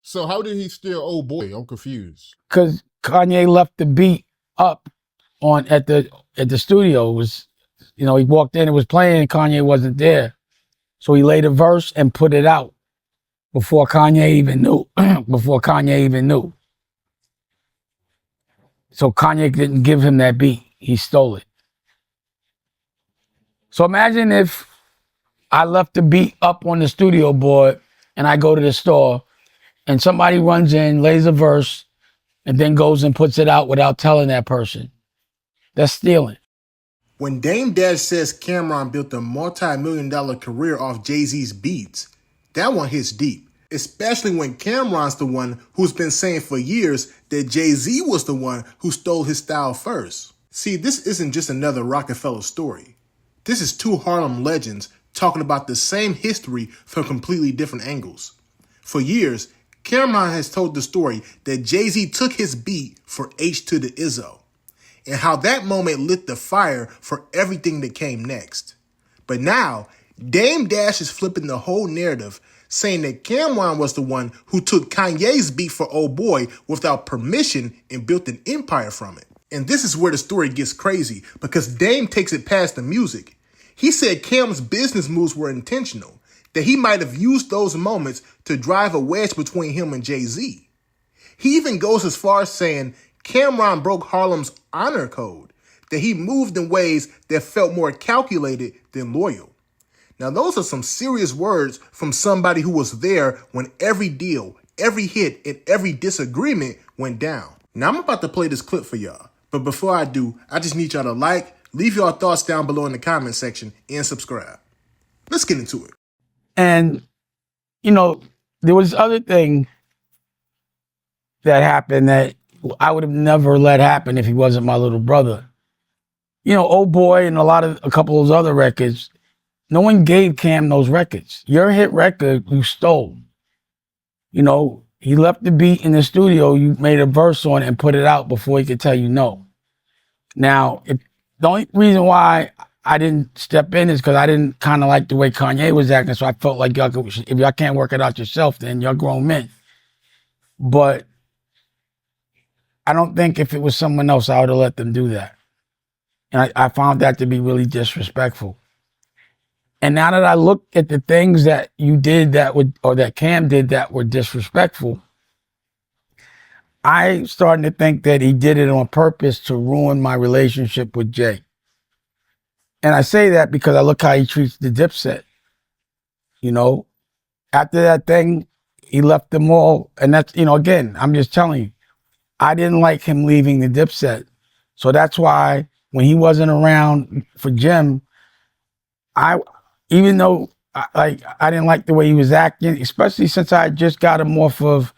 So how did he steal Old Boy? I'm confused. Because Kanye left the beat up on at the studio. It was, he walked in, it was playing, and Kanye wasn't there. So he laid a verse and put it out before Kanye even knew. before Kanye even knew. So Kanye didn't give him that beat. He stole it. So imagine if I left the beat up on the studio board and I go to the store and somebody runs in, lays a verse, and then goes and puts it out without telling that person. That's stealing. When Dame Dash says Cameron built a multi-million-dollar career off Jay-Z's beats, that one hits deep. Especially when Cameron's the one who's been saying for years that Jay-Z was the one who stole his style first. See, this isn't just another roc-a-fella story. This is two Harlem legends talking about the same history from completely different angles. For years, Cameron has told the story that Jay-Z took his beat for H to the Izzo, and how that moment lit the fire for everything that came next. But now, Dame Dash is flipping the whole narrative, saying that Cameron was the one who took Kanye's beat for Old Boy without permission and built an empire from it. And this is where the story gets crazy, because Dame takes it past the music. He said Cam's business moves were intentional, that he might have used those moments to drive a wedge between him and Jay-Z. He even goes as far as saying Cameron broke Harlem's honor code, that he moved in ways that felt more calculated than loyal. Now, those are some serious words from somebody who was there when every deal, every hit, and every disagreement went down. Now, I'm about to play this clip for y'all, but before I do, I just need y'all to like, leave your thoughts down below in the comment section, and subscribe. Let's get into it. And, there was other thing that happened that I would have never let happen if he wasn't my little brother. Old Boy and a couple of those other records, no one gave Cam those records. Your hit record, you stole. He left the beat in the studio, you made a verse on it and put it out before he could tell you no. Now, the only reason why I didn't step in is because I didn't kind of like the way Kanye was acting, so I felt like if y'all can't work it out yourself, then you're grown men. But I don't think if it was someone else, I would have let them do that. And I found that to be really disrespectful. And now that I look at the things that you did that Cam did that were disrespectful, I'm starting to think that he did it on purpose to ruin my relationship with Jay. And I say that because I look how he treats the Dipset. After that thing, he left them all. And that's, again, I'm just telling you, I didn't like him leaving the Dipset. So that's why when he wasn't around for Jim, even though I didn't like the way he was acting, especially since I just got him off of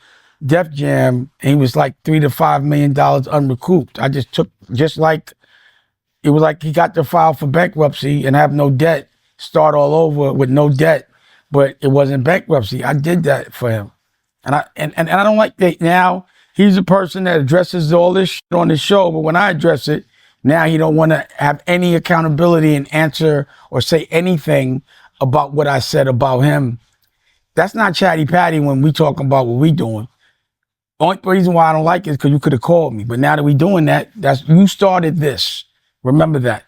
Def Jam and he was like $3 to $5 million unrecouped. It was like he got to file for bankruptcy and have no debt, start all over with no debt, but it wasn't bankruptcy. I did that for him. And I don't like that now. He's a person that addresses all this shit on the show, but when I address it, now he don't want to have any accountability and answer or say anything about what I said about him. That's not chatty patty when we talking about what we doing. Only reason why I don't like it is because you could have called me. But now that we doing that, you started this. Remember that.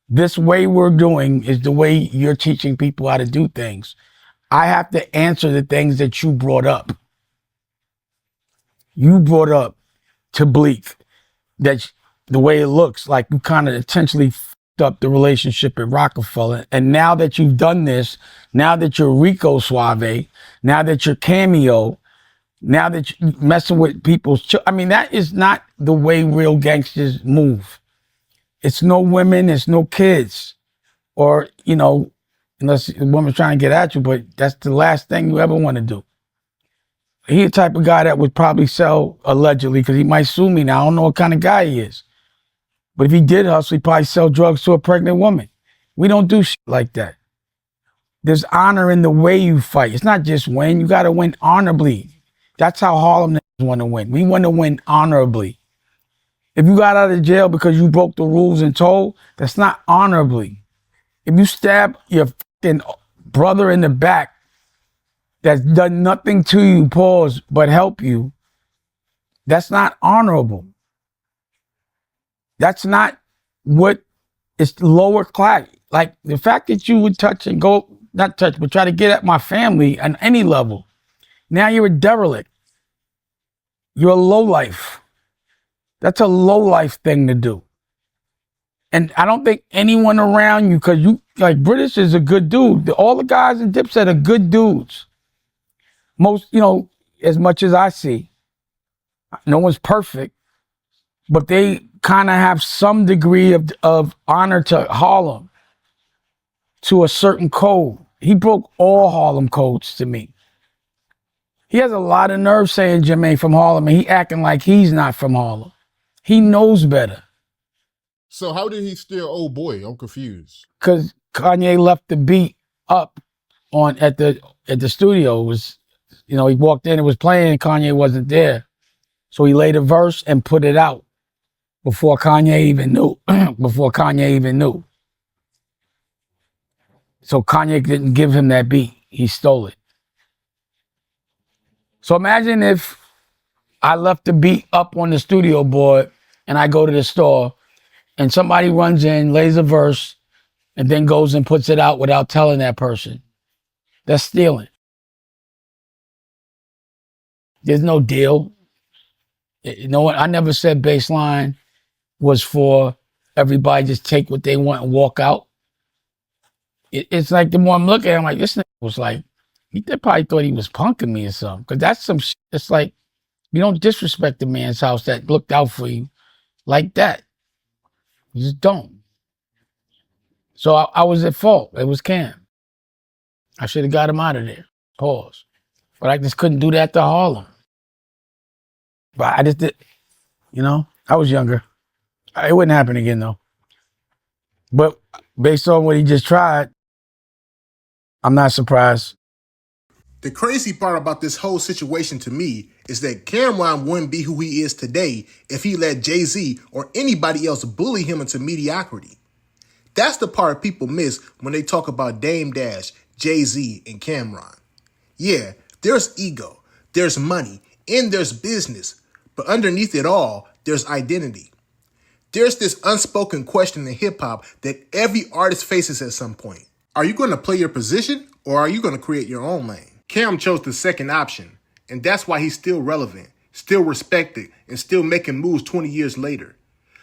This way we're doing is the way you're teaching people how to do things. I have to answer the things that you brought up. You brought up to Bleak that the way it looks like you kind of intentionally f***ed up the relationship at roc-a-fella. And now that you've done this, now that you're Rico Suave, now that you're Cameo, now that you're messing with people's that is not the way real gangsters move. It's no women, it's no kids. Or, unless a woman's trying to get at you, but that's the last thing you ever want to do. He the type of guy that would probably sell, allegedly, because he might sue me now. I don't know what kind of guy he is. But if he did hustle, he'd probably sell drugs to a pregnant woman. We don't do shit like that. There's honor in the way you fight. It's not just win. You got to win honorably. That's how Harlem niggas want to win. We want to win honorably. If you got out of jail because you broke the rules and told, that's not honorably. If you stab your fucking brother in the back, that's done nothing to you, pause, but help you, that's not honorable. That's not what is lower class. Like the fact that you would touch and go, not touch, but try to get at my family on any level. Now you're a derelict. You're a lowlife. That's a lowlife thing to do. And I don't think anyone around you, because you, like, British is a good dude. All the guys in Dipset are good dudes. Most, as much as I see, no one's perfect, but they kind of have some degree of honor to Harlem, to a certain code. He broke all Harlem codes to me. He has a lot of nerve saying Jim ain't from Harlem, and he acting like he's not from Harlem. He knows better. So how did he steal Old Boy? I'm confused. Because Kanye left the beat up on at the studio. It was, he walked in, it was playing, and Kanye wasn't there. So he laid a verse and put it out before Kanye even knew. So Kanye didn't give him that beat. He stole it. So imagine if I left the beat up on the studio board and I go to the store and somebody runs in, lays a verse, and then goes and puts it out without telling that person. That's stealing. There's no deal. I never said baseline was for everybody just take what they want and walk out. It's like the more I'm looking at it, I'm like, this nigga was like, he probably thought he was punking me or something. Because that's some shit. It's like, you don't disrespect the man's house that looked out for you like that. You just don't. So I was at fault. It was Cam. I should have got him out of there. Pause. But I just couldn't do that to Harlem. But I just did, I was younger. It wouldn't happen again though. But based on what he just tried, I'm not surprised. The crazy part about this whole situation to me is that Cameron wouldn't be who he is today if he let Jay-Z or anybody else bully him into mediocrity. That's the part people miss when they talk about Dame Dash, Jay-Z, and Cameron. Yeah, there's ego, there's money, and there's business, but underneath it all, there's identity. There's this unspoken question in hip-hop that every artist faces at some point. Are you going to play your position, or are you going to create your own lane? Cam chose the second option, and that's why he's still relevant, still respected, and still making moves 20 years later.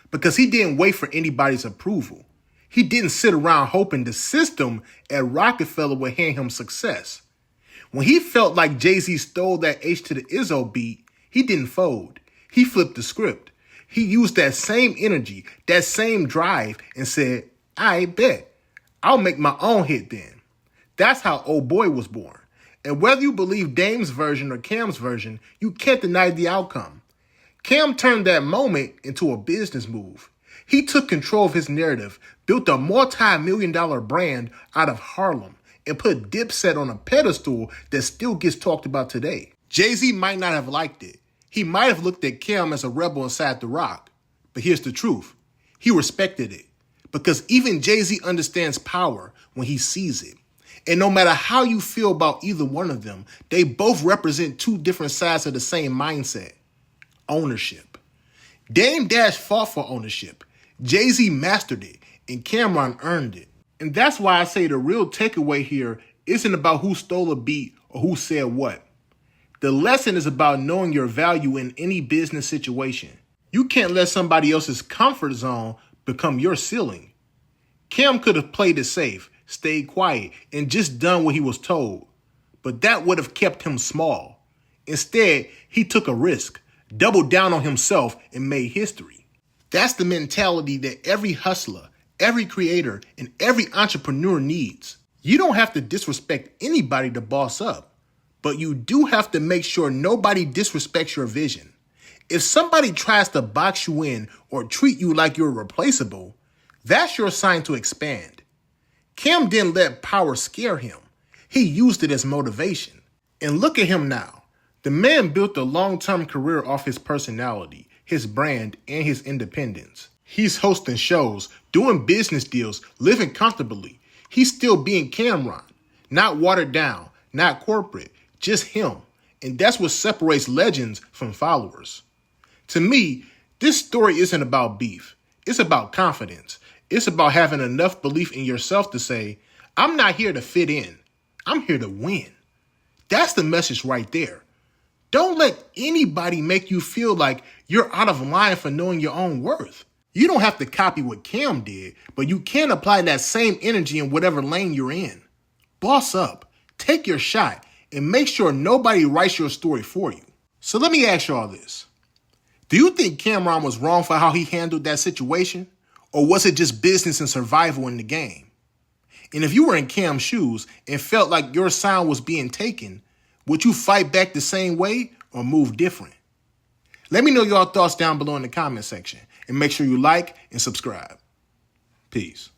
Because he didn't wait for anybody's approval. He didn't sit around hoping the system at roc-a-fella would hand him success. When he felt like Jay-Z stole that H to the Izzo beat, he didn't fold. He flipped the script. He used that same energy, that same drive, and said, I bet. I'll make my own hit then. That's how Old Boy was born. And whether you believe Dame's version or Cam's version, you can't deny the outcome. Cam turned that moment into a business move. He took control of his narrative, built a multi-million-dollar brand out of Harlem, and put Dipset on a pedestal that still gets talked about today. Jay-Z might not have liked it. He might have looked at Cam as a rebel inside the rock. But here's the truth. He respected it. Because even Jay-Z understands power when he sees it. And no matter how you feel about either one of them, they both represent two different sides of the same mindset. Ownership. Dame Dash fought for ownership. Jay-Z mastered it, and Cameron earned it. And that's why I say the real takeaway here isn't about who stole a beat or who said what. The lesson is about knowing your value in any business situation. You can't let somebody else's comfort zone become your ceiling. Cam could have played it safe, stayed quiet, and just done what he was told. But that would have kept him small. Instead, he took a risk, doubled down on himself, and made history. That's the mentality that every hustler, every creator, and every entrepreneur needs. You don't have to disrespect anybody to boss up, but you do have to make sure nobody disrespects your vision. If somebody tries to box you in or treat you like you're replaceable, that's your sign to expand. Cam didn't let power scare him. He used it as motivation. And look at him now. The man built a long-term career off his personality, his brand, and his independence. He's hosting shows, doing business deals, living comfortably. He's still being Cameron. Not watered down, not corporate, just him. And that's what separates legends from followers. To me, this story isn't about beef. It's about confidence. It's about having enough belief in yourself to say, I'm not here to fit in. I'm here to win. That's the message right there. Don't let anybody make you feel like you're out of line for knowing your own worth. You don't have to copy what Cam did, but you can apply that same energy in whatever lane you're in. Boss up, take your shot, and make sure nobody writes your story for you. So let me ask y'all this. Do you think Cameron was wrong for how he handled that situation? Or was it just business and survival in the game? And if you were in Cam's shoes and felt like your sound was being taken, would you fight back the same way or move different? Let me know your thoughts down below in the comment section and make sure you like and subscribe. Peace.